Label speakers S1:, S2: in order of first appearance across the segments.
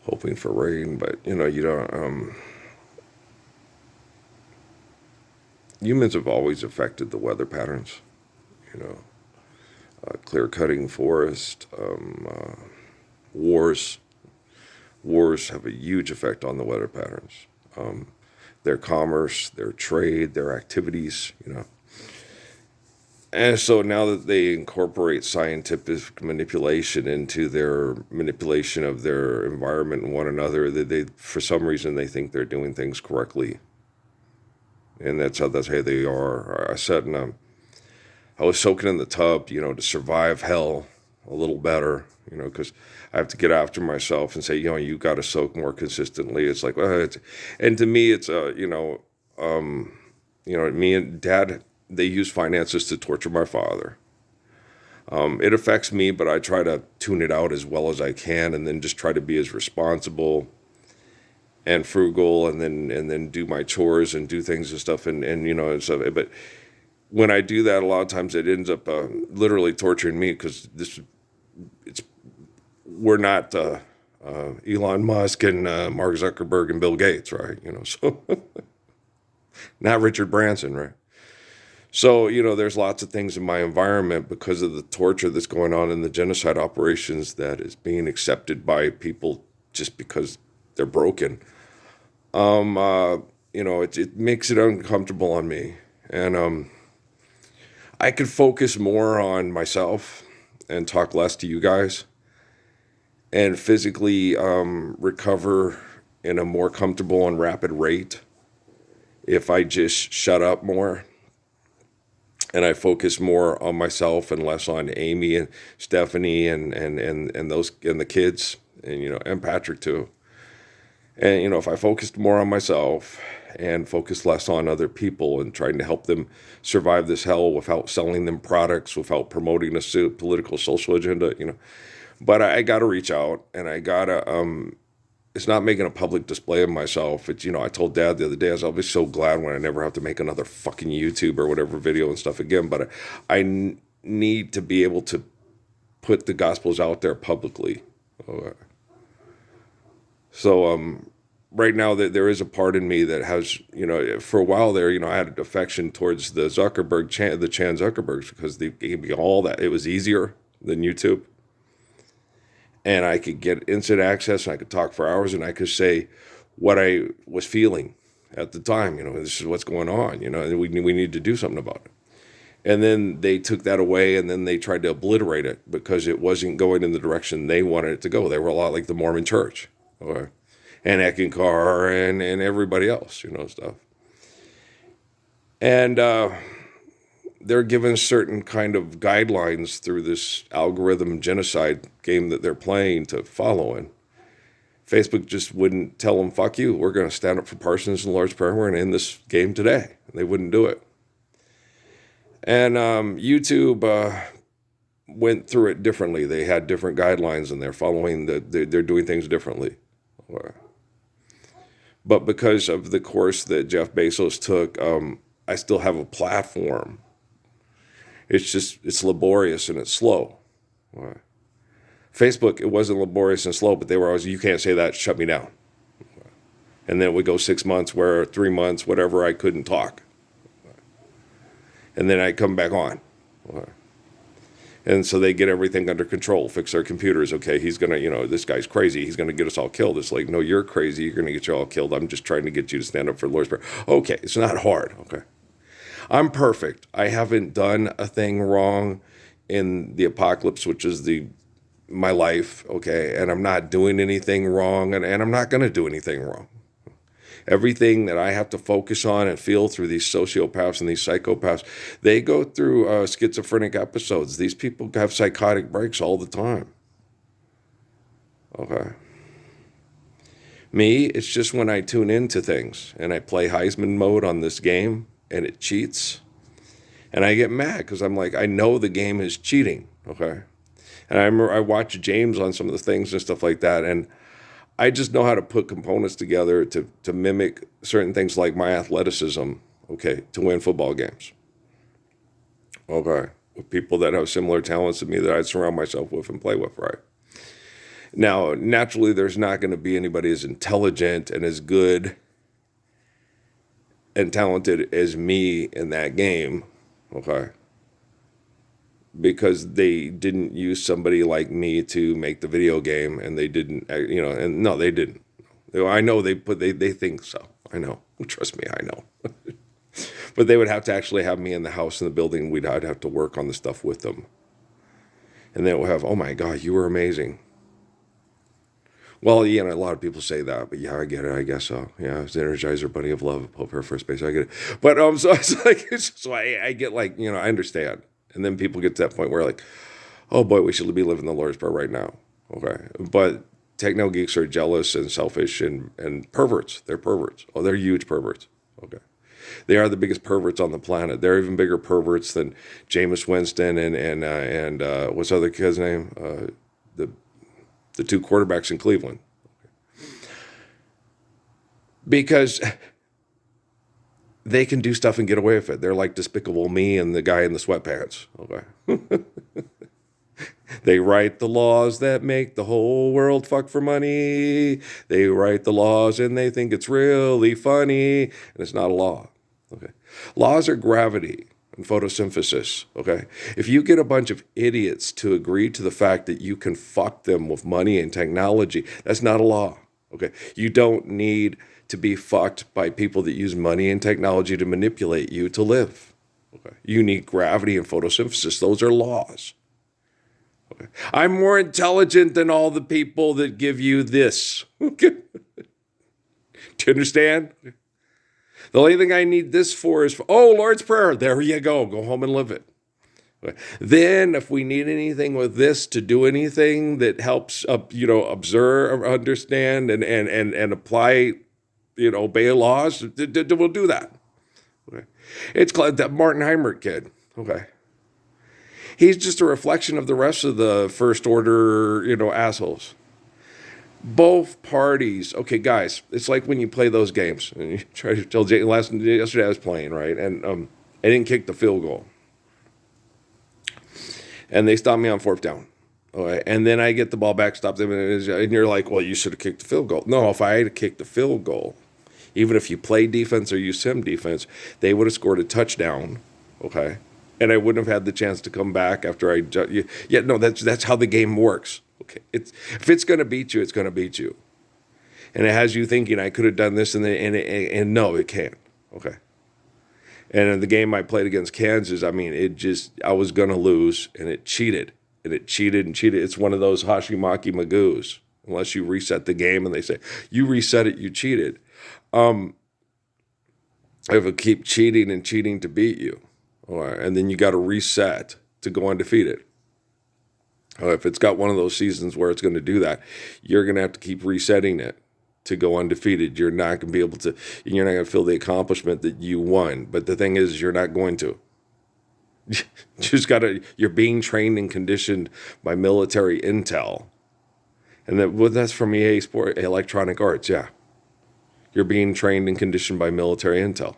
S1: hoping for rain, but you don't. Humans have always affected the weather patterns. You know, clear cutting forest, wars. Wars have a huge effect on the weather patterns. Their commerce, their trade, their activities. And so now that they incorporate scientific manipulation into their manipulation of their environment and one another, they for some reason they think they're doing things correctly, and that's how they are. I was soaking in the tub, to survive hell a little better, because I have to get after myself and say, you got to soak more consistently. It's like, and to me, it's me and Dad, they use finances to torture my father. It affects me, but I try to tune it out as well as I can, and then just try to be as responsible and frugal, and then do my chores and do things and stuff, and stuff. But when I do that, a lot of times it ends up literally torturing me, because we're not Elon Musk and Mark Zuckerberg and Bill Gates, right? So not Richard Branson, right? So, there's lots of things in my environment because of the torture that's going on in the genocide operations that is being accepted by people just because they're broken. It makes it uncomfortable on me. And I could focus more on myself and talk less to you guys and physically recover in a more comfortable and rapid rate if I just shut up more. And I focus more on myself and less on Amy and Stephanie and those and the kids and Patrick too. And if I focused more on myself and focused less on other people and trying to help them survive this hell without selling them products, without promoting a political social agenda, But I got to reach out, and I gotta. It's not making a public display of myself. It's, I told Dad the other day, I'll be so glad when I never have to make another fucking YouTube or whatever video and stuff again. But I need to be able to put the Gospels out there publicly. Okay. So right now there is a part in me that has, for a while there, I had an affection towards the Chan Zuckerbergs, because they gave me all that. It was easier than YouTube. And I could get instant access, and I could talk for hours, and I could say what I was feeling at the time. This is what's going on, and we need to do something about it. And then they took that away, and then they tried to obliterate it because it wasn't going in the direction they wanted it to go. They were a lot like the Mormon Church, and Eckankar and everybody else, stuff. And they're given certain kind of guidelines through this algorithm genocide game that they're playing to follow in. Facebook just wouldn't tell them, fuck you, we're going to stand up for Parsons and Lord's Prayer, we're going to end this game today. They wouldn't do it. And YouTube went through it differently. They had different guidelines, and they're following, they're doing things differently. But because of the course that Jeff Bezos took, I still have a platform. It's laborious and it's slow. Right. Facebook, it wasn't laborious and slow, but they were always, you can't say that, shut me down. And then it would go 6 months, 3 months, whatever, I couldn't talk. And then I'd come back on. And so they get everything under control, fix their computers. Okay, he's going to, this guy's crazy. He's going to get us all killed. It's like, no, you're crazy. You're going to get you all killed. I'm just trying to get you to stand up for the Lord's Prayer. Okay, it's not hard. Okay. I'm perfect. I haven't done a thing wrong in the apocalypse, which is my life, okay? And I'm not doing anything wrong, and I'm not going to do anything wrong. Everything that I have to focus on and feel through these sociopaths and these psychopaths, they go through schizophrenic episodes. These people have psychotic breaks all the time, okay? Me, it's just when I tune into things and I play Heisman mode on this game, and it cheats, and I get mad because I'm like, I know the game is cheating, okay? And I remember I watched James on some of the things and stuff like that, and I just know how to put components together to mimic certain things like my athleticism, okay, to win football games, okay, with people that have similar talents to me that I'd surround myself with and play with, right? Now, naturally, there's not going to be anybody as intelligent and as good and talented as me in that game, okay? Because they didn't use somebody like me to make the video game, and they didn't, and no, they didn't. I know they think so. I know. Trust me, I know. But they would have to actually have me in the house in the building. I'd have to work on the stuff with them. And then we'll have, oh my God, you were amazing. Well, a lot of people say that, but yeah, I get it. I guess so. Yeah, it's the Energizer Bunny of Love, Pope Air First Base. I get it. But so it's like, so I get like, I understand. And then people get to that point where like, oh boy, we should be living the Lord's Prayer right now. Okay, but techno geeks are jealous and selfish and perverts. They're perverts. Oh, they're huge perverts. Okay. They are the biggest perverts on the planet. They're even bigger perverts than Jameis Winston and what's the other kid's name? The two quarterbacks in Cleveland. Because they can do stuff and get away with it. They're like Despicable Me and the guy in the sweatpants. Okay. They write the laws that make the whole world fuck for money. They write the laws and they think it's really funny. And it's not a law. Okay. Laws are gravity and photosynthesis. Okay. If you get a bunch of idiots to agree to the fact that you can fuck them with money and technology, that's not a law. Okay. You don't need to be fucked by people that use money and technology to manipulate you to live. Okay. You need gravity and photosynthesis. Those are laws. Okay. I'm more intelligent than all the people that give you this. Okay. Do you understand? The only thing I need this for is, Lord's Prayer. There you go. Go home and live it. Okay. Then if we need anything with this to do anything that helps, observe, understand, and apply, obey laws, we'll do that. Okay. It's called that Martin Heinrich kid. Okay. He's just a reflection of the rest of the first order, assholes. Both parties. Okay, guys, it's like when you play those games. And you try to tell Jay, yesterday I was playing, right? And I didn't kick the field goal. And they stopped me on fourth down. Okay, and then I get the ball back, stop them, and you're like, well, you should have kicked the field goal. No, if I had kicked the field goal, even if you play defense or you sim defense, they would have scored a touchdown, okay? And I wouldn't have had the chance to come back after that's how the game works. Okay, if it's going to beat you, it's going to beat you, and it has you thinking I could have done this, and no, it can't. Okay, and in the game I played against Kansas, I was going to lose, and it cheated, and cheated. It's one of those Hashimaki Magoos. Unless you reset the game, and they say you reset it, you cheated. I have to keep cheating and cheating to beat you. All right, and then you got to reset to go undefeated. If it's got one of those seasons where it's going to do that, you're going to have to keep resetting it to go undefeated. You're not going to be able to, you're not going to feel the accomplishment that you won. But the thing is, you're not going to. You're being trained and conditioned by military intel. And that's from EA Sport, Electronic Arts, yeah. You're being trained and conditioned by military intel.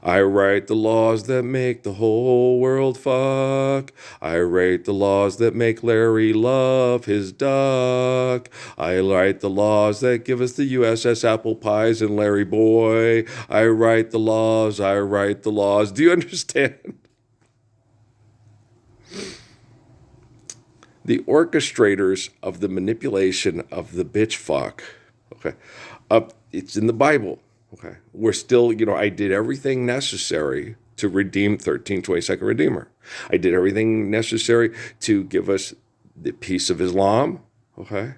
S1: I write the laws that make the whole world fuck. I write the laws that make Larry love his duck. I write the laws that give us the USS Apple Pies and Larry Boy. I write the laws. Do you understand? The orchestrators of the manipulation of the bitch fuck. Okay. It's in the Bible. Okay, we're still, I did everything necessary to redeem 1322nd Redeemer. I did everything necessary to give us the peace of Islam, okay?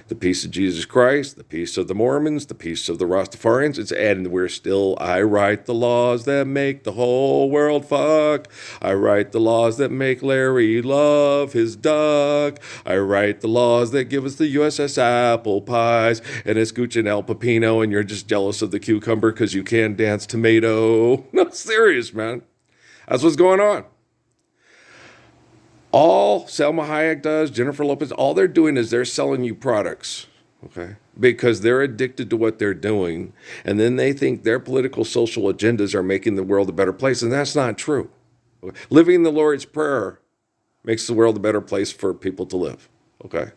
S1: The peace of Jesus Christ, the peace of the Mormons, the peace of the Rastafarians. And we're still, I write the laws that make the whole world fuck. I write the laws that make Larry love his duck. I write the laws that give us the USS Apple Pies. And it's Gooch and El Pepino, and you're just jealous of the cucumber because you can't dance tomato. No, serious, man. That's what's going on. All Selma Hayek does, Jennifer Lopez, all they're doing is they're selling you products, okay? Because they're addicted to what they're doing, and then they think their political, social agendas are making the world a better place, and that's not true. Okay? Living the Lord's Prayer makes the world a better place for people to live, okay?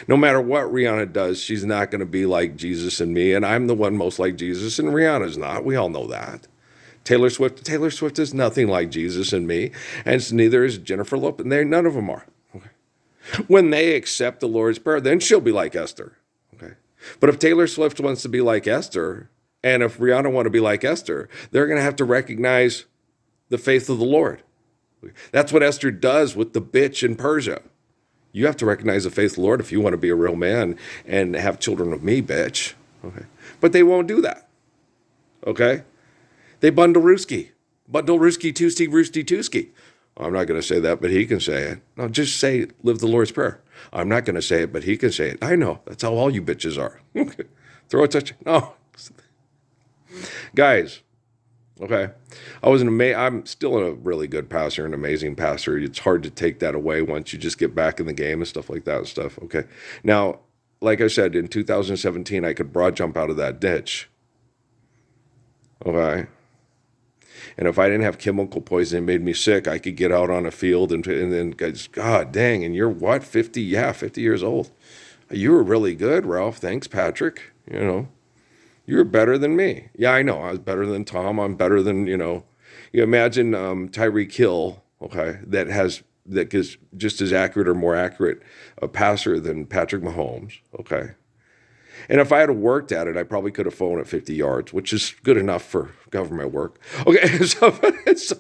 S1: No matter what Rihanna does, she's not going to be like Jesus and me, and I'm the one most like Jesus, and Rihanna's not. We all know that. Taylor Swift is nothing like Jesus and me, and neither is Jennifer Lopez. None of them are. Okay. When they accept the Lord's Prayer, then she'll be like Esther. Okay. But if Taylor Swift wants to be like Esther, and if Rihanna want to be like Esther, they're going to have to recognize the faith of the Lord. That's what Esther does with the bitch in Persia. You have to recognize the faith of the Lord if you want to be a real man and have children of me, bitch. Okay. But they won't do that. Okay? They bundle Ruski, Tuski, Roosty Tuski. I'm not going to say that, but he can say it. No, just say, live the Lord's Prayer. I'm not going to say it, but he can say it. I know. That's how all you bitches are. Throw a touch. No. Guys, okay. I'm still a really good pastor, an amazing pastor. It's hard to take that away once you just get back in the game and stuff like that and stuff. Okay. Now, like I said, in 2017, I could broad jump out of that ditch. Okay. And if I didn't have chemical poison, it made me sick, I could get out on a field and then, God dang, and you're what, 50? Yeah, 50 years old. You were really good, Ralph. Thanks, Patrick. You're better than me. Yeah, I know. I was better than Tom. I'm better than, you imagine Tyreek Hill, okay, that is just as accurate or more accurate a passer than Patrick Mahomes, okay. And if I had worked at it, I probably could have thrown it 50 yards, which is good enough for government work. Okay, so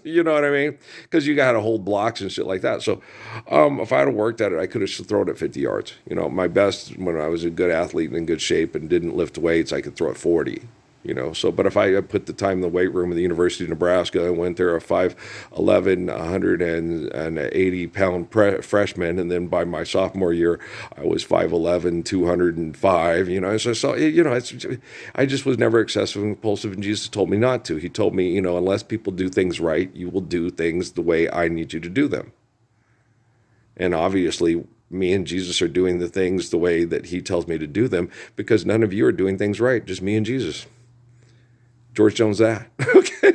S1: you know what I mean? Because you got to hold blocks and shit like that. So if I had worked at it, I could have thrown it 50 yards. My best when I was a good athlete and in good shape and didn't lift weights, I could throw it 40. But if I put the time in the weight room at the University of Nebraska, I went there a 5'11", 180-pound freshman, and then by my sophomore year, I was 5'11", 205, I just was never excessive and compulsive, and Jesus told me not to. He told me, unless people do things right, you will do things the way I need you to do them. And obviously, me and Jesus are doing the things the way that he tells me to do them, because none of you are doing things right, just me and Jesus. George Jones that. Okay.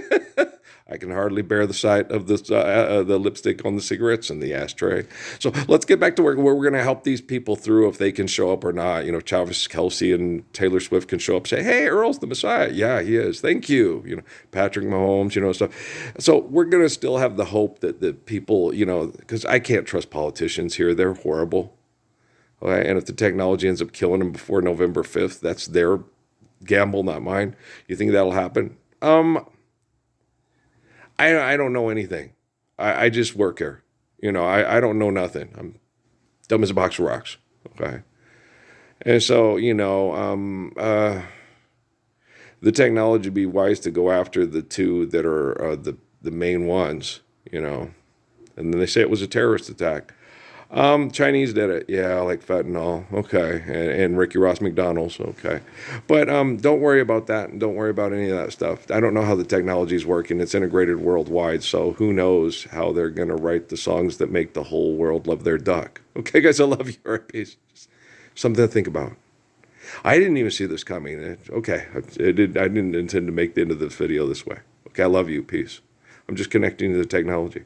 S1: I can hardly bear the sight of the lipstick on the cigarettes in the ashtray. So let's get back to where we're going to help these people through if they can show up or not. Travis Kelce and Taylor Swift can show up and say, hey, Earl's the Messiah. Yeah, he is. Thank you. Patrick Mahomes, stuff. So we're going to still have the hope that the people, because I can't trust politicians here. They're horrible. Okay. And if the technology ends up killing them before November 5th, that's their gamble, not mine. You think that'll happen? I don't know anything. I just work here. I don't know nothing. I'm dumb as a box of rocks. Okay. And so, the technology would be wise to go after the two that are the main ones, and then they say it was a terrorist attack. Chinese did it. Yeah, like fentanyl. Okay. And Ricky Ross McDonald's. Okay. But don't worry about that, and don't worry about any of that stuff. I don't know how the technology is working. It's integrated worldwide, so who knows how they're going to write the songs that make the whole world love their duck. Okay, guys, I love you. All right, peace. Just something to think about. I didn't even see this coming. Okay. I didn't intend to make the end of this video this way. Okay, I love you. Peace. I'm just connecting to the technology.